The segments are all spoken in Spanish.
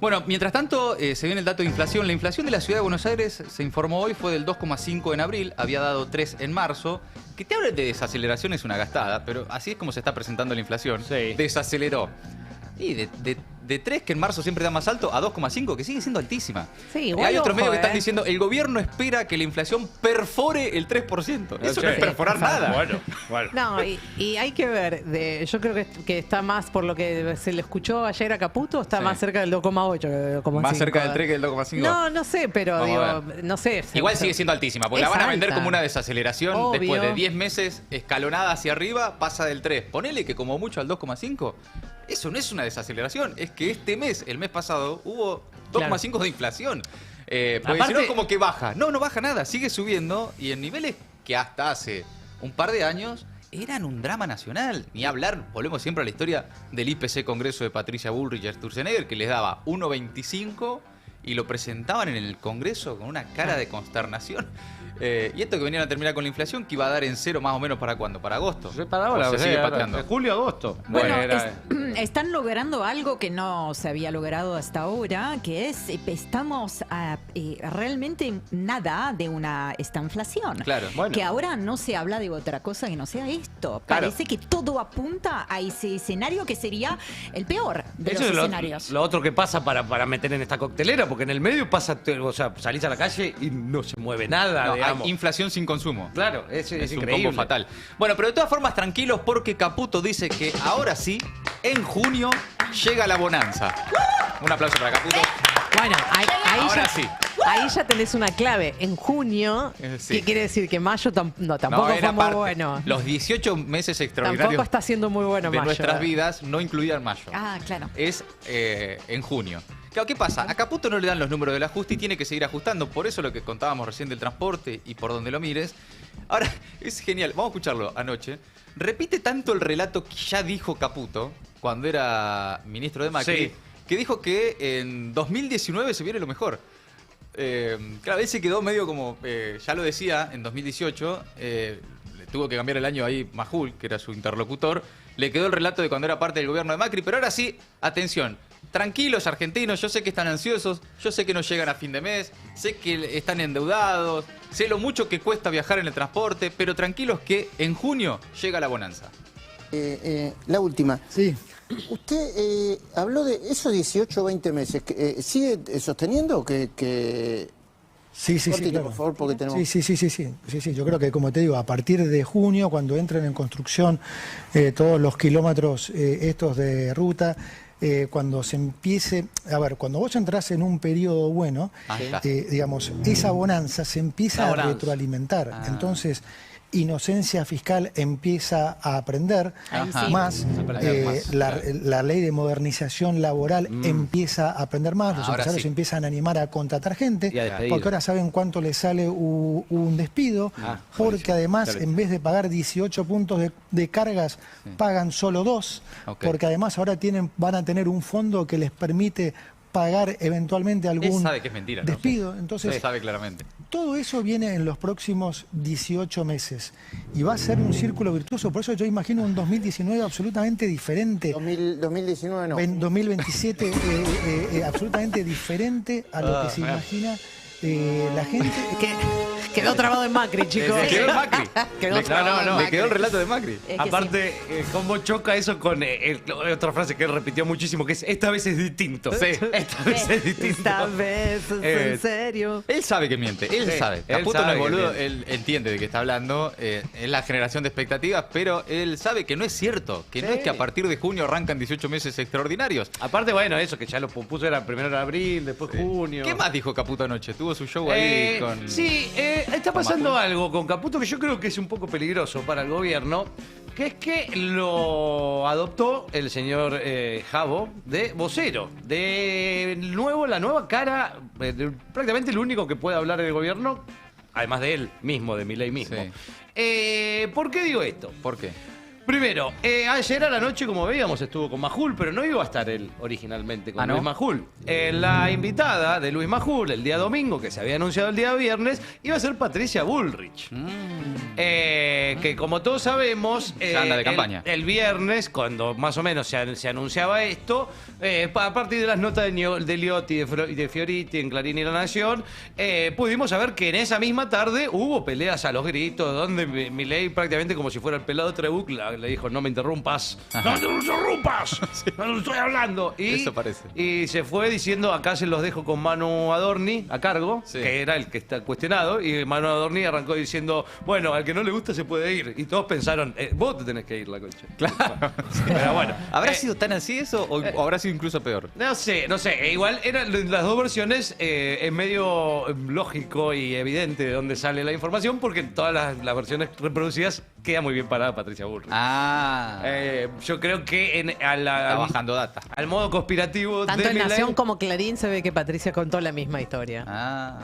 Bueno, mientras tanto, se viene el dato de inflación. La inflación de la ciudad de Buenos Aires, se informó hoy, fue del 2,5 en abril, había dado 3 en marzo. Que te hable de desaceleración es una gastada, pero así es como se está presentando la inflación. Sí. Desaceleró. Y de 3, que en marzo siempre da más alto, a 2,5, que sigue siendo altísima. Sí, igual, Hay otros medios que están ¿eh? diciendo, el gobierno espera que la inflación perfore el 3%. Eso no es Sí. perforar nada. Bueno. No, y hay que ver, yo creo que está más, por lo que se le escuchó ayer a Caputo, está Sí. más cerca del 2,8 que del 2,5. Más cerca del 3 que del 2,5. No sé, pero Vamos a digo, no sé. Igual sigue siendo altísima, porque la van a vender alta. como una desaceleración. Obvio. Después de 10 meses escalonada hacia arriba, pasa del 3. Ponele que como mucho al 2,5. Eso no es una desaceleración, es que este mes, el mes pasado, hubo 2,5 de inflación. Porque Aparte- si no es como que baja. No baja nada, sigue subiendo y en niveles que hasta hace un par de años eran un drama nacional. Ni hablar, volvemos siempre a la historia del IPC Congreso de Patricia Bullrich y Sturzenegger, que les daba 1,25 y lo presentaban en el Congreso con una cara de consternación. Y esto que venían a terminar con la inflación, que iba a dar en cero más o menos ¿para cuándo? ¿Para agosto? Para ahora, ¿O se sigue pateando? de julio a agosto. Bueno, Era- están logrando algo que no se había logrado hasta ahora, que es, estamos a realmente nada de una estanflación. Claro. Bueno. Que ahora no se habla de otra cosa que no sea esto. Claro. Parece que todo apunta a ese escenario que sería el peor de Eso los es escenarios. lo otro que pasa para meter en esta coctelera, porque en el medio pasa, o sea, salís a la calle y no se mueve nada, No, digamos. hay inflación sin consumo. Claro, es Es un increíble. combo fatal. Bueno, pero de todas formas tranquilos porque Caputo dice que ahora sí, en junio, llega la bonanza. Un aplauso para Caputo. Bueno, Ahora ya, sí. ahí ya tenés una clave. En junio, Sí. ¿qué quiere decir? Que mayo tampoco No, fue era muy parte. bueno. Los 18 meses Tampoco extraordinarios está siendo muy bueno de mayo. nuestras vidas no incluían mayo. Ah, claro. Es en junio. Claro, ¿qué pasa? A Caputo no le dan los números del ajuste y tiene que seguir ajustando. Por eso lo que contábamos recién del transporte y por donde lo mires. Ahora, es genial. Vamos a escucharlo anoche. Repite tanto el relato que ya dijo Caputo cuando era ministro de Macri, Sí. que dijo que en 2019 se viene lo mejor. Claro, él se quedó medio como, ya lo decía, en 2018, le tuvo que cambiar el año ahí Majul, que era su interlocutor, le quedó el relato de cuando era parte del gobierno de Macri, pero ahora sí, atención, tranquilos argentinos, yo sé que están ansiosos, yo sé que no llegan a fin de mes, sé que están endeudados, sé lo mucho que cuesta viajar en el transporte, pero tranquilos que en junio llega la bonanza. La última. Sí, Usted habló de esos 18 o 20 meses. ¿Sigue sosteniendo que sí, cortito, claro. por favor, porque tenemos... Sí. Yo creo que, como te digo, a partir de junio, cuando entren en construcción todos los kilómetros estos de ruta, cuando se empiece... A ver, cuando vos entrás en un periodo bueno, Ahí está. digamos, esa bonanza se empieza La a bonanza. retroalimentar. Ah. Entonces, inocencia fiscal empieza a aprender Ahí Ajá. sí. más, Aprender más, la ley de modernización laboral empieza a aprender más, los Ahora empresarios sí. empiezan a animar a contratar gente, Y a despedir. porque ahora saben cuánto les sale un despido, porque buenísimo. además Claro. en vez de pagar 18 puntos de cargas, pagan solo 2, Ok. porque además ahora van a tener un fondo que les permite pagar eventualmente Él algún sabe que es mentira, ¿no? despido. Entonces, Él sabe claramente. todo eso viene en los próximos 18 meses y va a ser un círculo virtuoso. Por eso yo imagino un 2019 absolutamente diferente. 2019 no. En 2027 absolutamente diferente a lo que se imagina la gente. Quedó trabado en Macri, chicos. Le quedó Macri. Quedó Le- trabado en Le Macri. quedó el relato de Macri. Es que Aparte, cómo choca eso con otra frase que él repitió muchísimo, que es esta vez es distinto. Sí. Esta vez es distinto. Esta vez es Eh, en serio. Él sabe que miente, él Sí, sabe. él Caputo no sabe es que boludo, miente. él entiende de qué está hablando, es la generación de expectativas, pero él sabe que no es cierto, que no Sí. es que a partir de junio arrancan 18 meses extraordinarios. Aparte, bueno, eso que ya lo puso era primero de abril, después junio. ¿Qué más dijo Caputo anoche? Tuvo su show ahí con... Sí, está con pasando Macul. algo con Caputo que yo creo que es un poco peligroso para el gobierno, que es que lo adoptó el señor Jabo de vocero. De nuevo, la nueva cara, prácticamente el único que puede hablar del gobierno, además de él mismo, de Milei mismo. Sí. ¿Por qué digo esto? ¿Por qué? Primero, ayer a la noche, como veíamos, estuvo con Majul, pero no iba a estar él originalmente con ¿Ah, no? Luis Majul. La invitada de Luis Majul el día domingo, que se había anunciado el día viernes, iba a ser Patricia Bullrich. Que como todos sabemos, Ya anda de campaña. el viernes, cuando más o menos se anunciaba esto, a partir de las notas de Liotti y de Fioriti en Clarín y La Nación, pudimos saber que en esa misma tarde hubo peleas a los gritos, donde Milei prácticamente como si fuera el pelado Trebuch le dijo, no me interrumpas, Ajá. no te interrumpas, no estoy hablando. Y, Eso parece. y se fue diciendo, acá se los dejo con Manu Adorni a cargo, Sí. que era el que está cuestionado, y Manu Adorni arrancó diciendo, bueno, al que no le gusta se puede ir. Y todos pensaron, vos te tenés que ir, la concha. Claro. Pero bueno. ¿Habrá sido tan así eso o habrá sido incluso peor? No sé. Igual eran las dos versiones, es medio lógico y evidente de dónde sale la información, porque en todas las versiones reproducidas queda muy bien parada Patricia Bullrich. Ah. Yo creo que Está bajando data. al modo conspirativo Tanto de en Milei, Nación como Clarín se ve que Patricia contó la misma historia. Ah.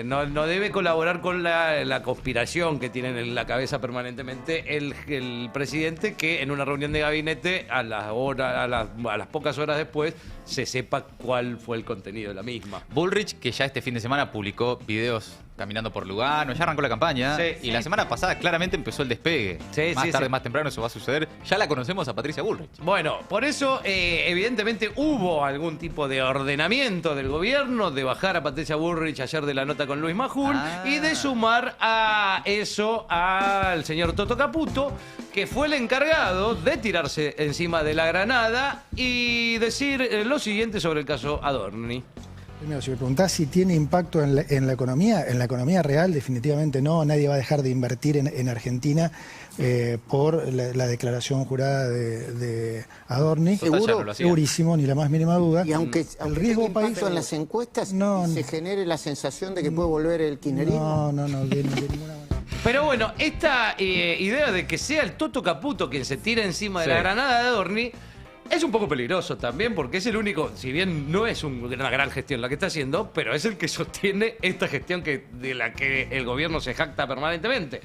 no debe colaborar con la conspiración que tiene en la cabeza permanentemente el presidente, que en una reunión de gabinete a las pocas horas después se sepa cuál fue el contenido de la misma. Bullrich, que ya este fin de semana publicó videos caminando por Lugano, ya arrancó la campaña. Sí. Y la semana pasada claramente empezó el despegue. Sí, Más sí, tarde, sí. más temprano eso va a suceder. Ya la conocemos a Patricia Bullrich. Bueno, por eso evidentemente hubo algún tipo de ordenamiento del gobierno de bajar a Patricia Bullrich ayer de la nota con Luis Majul y de sumar a eso al señor Toto Caputo, que fue el encargado de tirarse encima de la granada y decir lo siguiente sobre el caso Adorni. Primero, si me preguntás si tiene impacto en la economía real, definitivamente no. Nadie va a dejar de invertir en Argentina por la declaración jurada de Adorni. Total, ya no lo hacía. Segurísimo, ni la más mínima duda. Y aunque el riesgo tenga impacto país en las encuestas, No, se genere la sensación de que puede volver el kirchnerismo. No, de ninguna manera. Pero bueno, esta idea de que sea el Toto Caputo quien se tira encima de Sí. la granada de Adorni es un poco peligroso también, porque es el único, si bien no es una gran gestión la que está haciendo, pero es el que sostiene esta gestión de la que el gobierno se jacta permanentemente.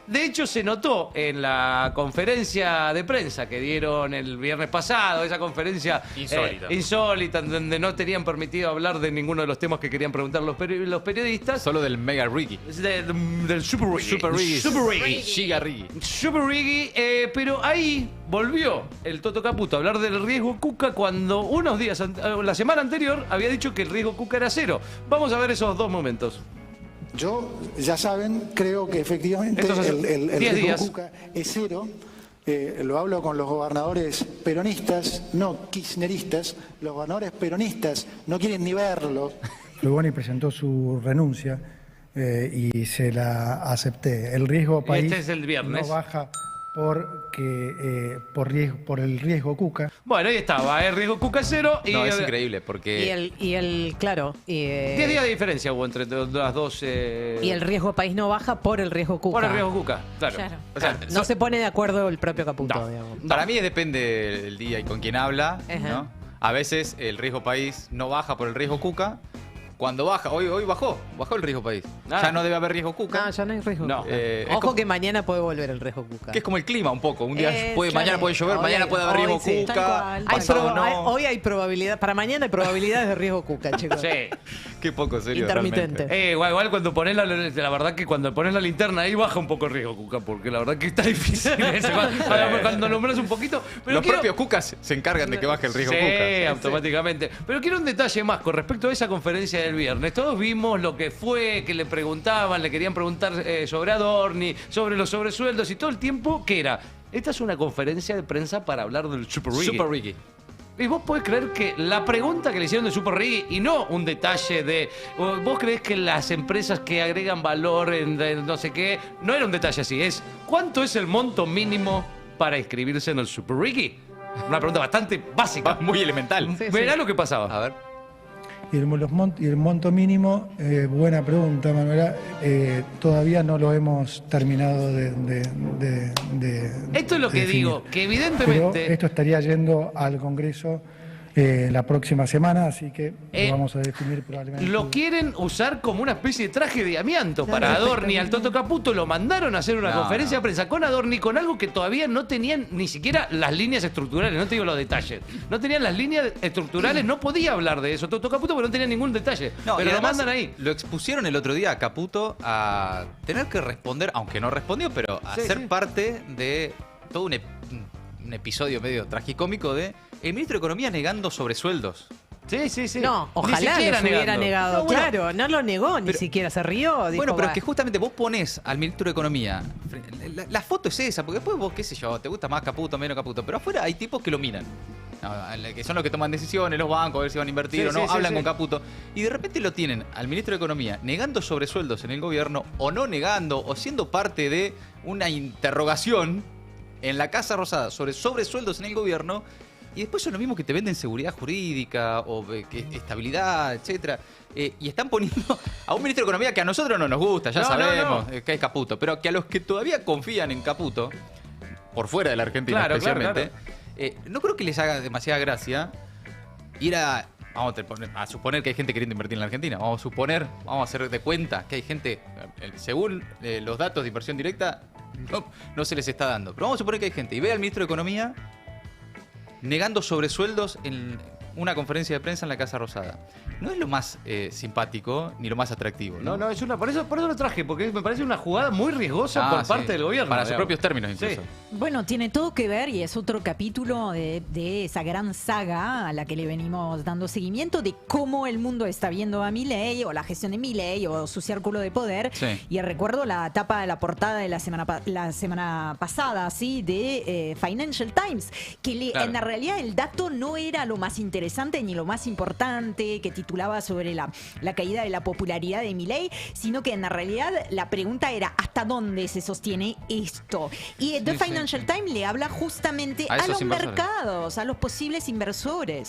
De hecho, se notó en la conferencia de prensa que dieron el viernes pasado, esa conferencia insólita, donde no tenían permitido hablar de ninguno de los temas que querían preguntar los periodistas. Solo del Mega Ricky. Del Super Riggy. Super Riggy. Super Riggy. Giga Riggy. Super Riggy, pero ahí volvió el Toto Caputo a hablar del riesgo Cuca cuando unos días, la semana anterior, había dicho que el riesgo Cuca era cero. Vamos a ver esos dos momentos. Yo, ya saben, creo que efectivamente Estos hace el 10 riesgo días. Cuca es cero. Lo hablo con los gobernadores peronistas, no kirchneristas. Los gobernadores peronistas no quieren ni verlo. Lugoni presentó su renuncia y se la acepté. El riesgo país Este es el viernes. no baja por el riesgo Cuca. Bueno, ahí estaba, el riesgo Cuca es cero. No, es increíble porque... Claro. 10 días de diferencia hubo entre las dos. Y el riesgo país no baja por el riesgo Cuca. Por el riesgo Cuca, claro. Claro. O sea, No se pone de acuerdo el propio Caputo, No. digamos. Para mí depende del día y con quién habla, Ajá. ¿no? A veces el riesgo país no baja por el riesgo Cuca. Cuando baja, hoy bajó el riesgo país. Ah. Ya no debe haber riesgo Cuca. No, ya no hay riesgo No. Cuca. Es Ojo como- que mañana puede volver el riesgo Cuca. Que es como el clima un poco. Un día Claro. mañana puede llover, Hoy- mañana puede haber hoy riesgo sí. Cuca. Tal cual. Hay pasado no. Hoy hay probabilidad, para mañana hay probabilidades de riesgo Cuca, chicos. Sí. Qué poco serio Intermitente. realmente. Igual cuando pones la verdad que cuando pones la linterna ahí baja un poco el riesgo Cuca, porque la verdad que está difícil ese, cuando nombras un poquito. Pero Los propios Cucas se encargan de que baje el riesgo sí, Cuca. automáticamente. Pero quiero un detalle más con respecto a esa conferencia del viernes. Todos vimos lo que fue, que le preguntaban, le querían preguntar sobre Adorni, sobre los sobresueldos y todo el tiempo que era. Esta es una conferencia de prensa para hablar del Super Riggy. Super Ricky. ¿Y vos podés creer que la pregunta que le hicieron de Super Riggy y no un detalle de... ¿Vos creés que las empresas que agregan valor en no sé qué... No era un detalle así, es... ¿Cuánto es el monto mínimo para inscribirse en el Super Riggy? Una pregunta bastante básica. Muy elemental. Sí. Verá lo que pasaba. A ver. Y el monto mínimo, buena pregunta, Manuela. Todavía no lo hemos terminado de Esto es lo que definir. digo, que Pero evidentemente... esto estaría yendo al Congreso la próxima semana, así que lo vamos a definir probablemente. Lo quieren usar como una especie de traje de amianto para Adorni. Al Toto Caputo lo mandaron a hacer una conferencia de prensa con Adorni, con algo que todavía no tenían ni siquiera las líneas estructurales, no te digo los detalles. No tenían las líneas estructurales, no podía hablar de eso Toto Caputo porque no tenía ningún detalle. No, pero y lo además mandan ahí. Lo expusieron el otro día a Caputo a tener que responder, aunque no respondió, pero a ser parte de todo un episodio medio tragicómico de el ministro de Economía negando sobresueldos. Sí. No, Ni ojalá siquiera los hubiera negado. No, bueno, claro, no lo negó, ni pero- siquiera se rió. Dijo, Bueno, pero es "Bah". que justamente vos ponés al ministro de Economía, la foto es esa, porque después vos, qué sé yo, te gusta más Caputo, menos Caputo, pero afuera hay tipos que lo miran. No, que son los que toman decisiones, los bancos, a ver si van a invertir Sí, o no, sí, sí, hablan sí. con Caputo. Y de repente lo tienen al ministro de Economía negando sobresueldos en el gobierno, o no negando, o siendo parte de una interrogación en la Casa Rosada sobre sobresueldos en el gobierno. Y después son los mismos que te venden seguridad jurídica o estabilidad, etcétera. Y están poniendo a un ministro de Economía que a nosotros no nos gusta, ya No, sabemos no. que es Caputo, pero que a los que todavía confían en Caputo, por fuera de la Argentina Claro, especialmente, no creo que les haga demasiada gracia ir a... Vamos a suponer que hay gente queriendo invertir en la Argentina. Vamos a hacer de cuenta que hay gente, según los datos de inversión directa, no se les está dando. Pero vamos a suponer que hay gente y ve al ministro de Economía negando sobresueldos en una conferencia de prensa en la Casa Rosada. No es lo más simpático ni lo más atractivo, ¿no? No, es una, por eso lo traje, porque me parece una jugada muy riesgosa por Sí. parte del gobierno. Para sus digamos. propios términos, incluso. Sí. Bueno, tiene todo que ver y es otro capítulo de esa gran saga a la que le venimos dando seguimiento de cómo el mundo está viendo a Milei o la gestión de Milei o su círculo de poder. Sí. Y recuerdo la tapa de la portada de la semana pasada, ¿sí? De Financial Times, que Claro. en la realidad el dato no era lo más interesante ni lo más importante, que titulaba sobre la caída de la popularidad de Milei, sino que en la realidad la pregunta era ¿hasta dónde se sostiene esto? Y The Sí, sí. Financial Times le habla justamente A a esos los inversores. mercados, a los posibles inversores.